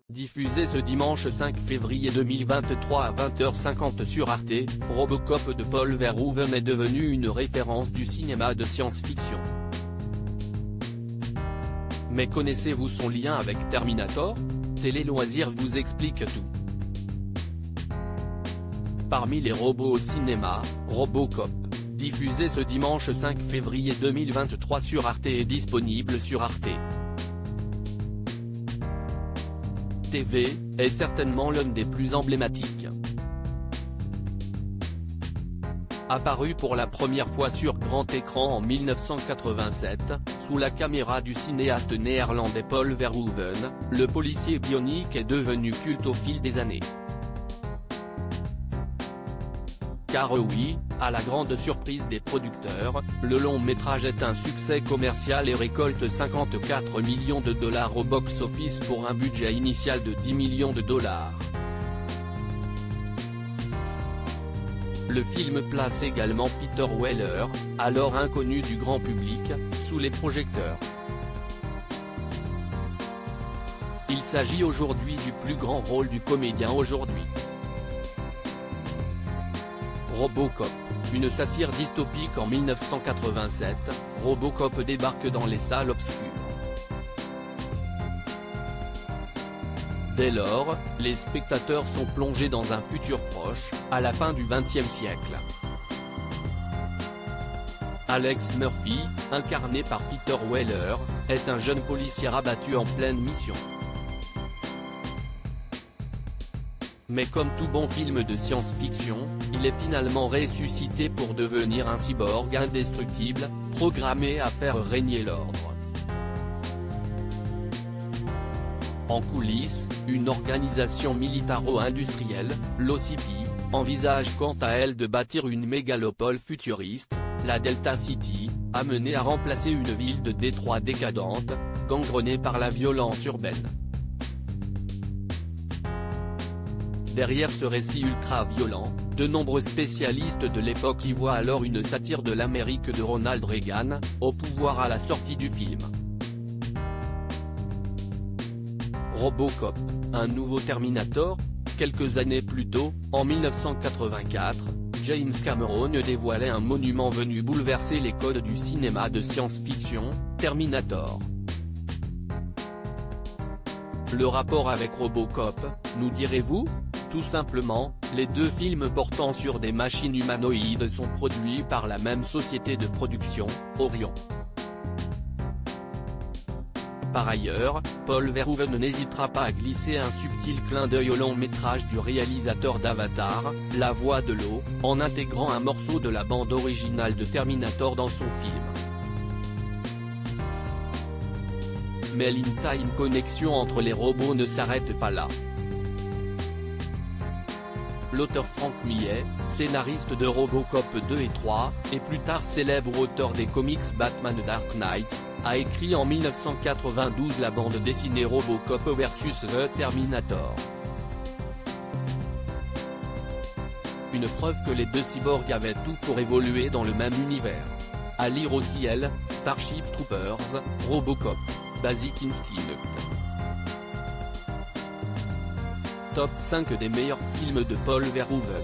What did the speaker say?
Diffusé ce dimanche 5 février 2023 à 20h50 sur Arte, Robocop de Paul Verhoeven est devenu une référence du cinéma de science-fiction. Mais connaissez-vous son lien avec Terminator? Télé Loisirs vous explique tout. Parmi les robots au cinéma, Robocop, diffusé ce dimanche 5 février 2023 sur Arte est disponible sur Arte TV, est certainement l'un des plus emblématiques. Apparu pour la première fois sur grand écran en 1987, sous la caméra du cinéaste néerlandais Paul Verhoeven, le policier bionique est devenu culte au fil des années. Car oui, à la grande surprise des producteurs, le long métrage est un succès commercial et récolte 54 millions de dollars au box-office pour un budget initial de 10 millions de dollars. Le film place également Peter Weller, alors inconnu du grand public, sous les projecteurs. Il s'agit aujourd'hui du plus grand rôle du comédien aujourd'hui. Robocop, une satire dystopique en 1987, Robocop débarque dans les salles obscures. Dès lors, les spectateurs sont plongés dans un futur proche, à la fin du XXe siècle. Alex Murphy, incarné par Peter Weller, est un jeune policier abattu en pleine mission. Mais comme tout bon film de science-fiction, il est finalement ressuscité pour devenir un cyborg indestructible, programmé à faire régner l'ordre. En coulisses, une organisation militaro-industrielle, l'OCP, envisage quant à elle de bâtir une mégalopole futuriste, la Delta City, amenée à remplacer une ville de Détroit décadente, gangrenée par la violence urbaine. Derrière ce récit ultra-violent, de nombreux spécialistes de l'époque y voient alors une satire de l'Amérique de Ronald Reagan, au pouvoir à la sortie du film. Robocop, un nouveau Terminator? Quelques années plus tôt, en 1984, James Cameron dévoilait un monument venu bouleverser les codes du cinéma de science-fiction, Terminator. Le rapport avec Robocop, nous direz-vous? Tout simplement, les deux films portant sur des machines humanoïdes sont produits par la même société de production, Orion. Par ailleurs, Paul Verhoeven n'hésitera pas à glisser un subtil clin d'œil au long métrage du réalisateur d'Avatar, La Voix de l'eau, en intégrant un morceau de la bande originale de Terminator dans son film. Mais l'in-time connexion entre les robots ne s'arrête pas là. L'auteur Frank Millet, scénariste de Robocop 2 et 3, et plus tard célèbre auteur des comics Batman Dark Knight, a écrit en 1992 la bande dessinée Robocop vs The Terminator. Une preuve que les deux cyborgs avaient tout pour évoluer dans le même univers. À lire aussi Starship Troopers, Robocop, Basic Instinct. Top 5 des meilleurs films de Paul Verhoeven.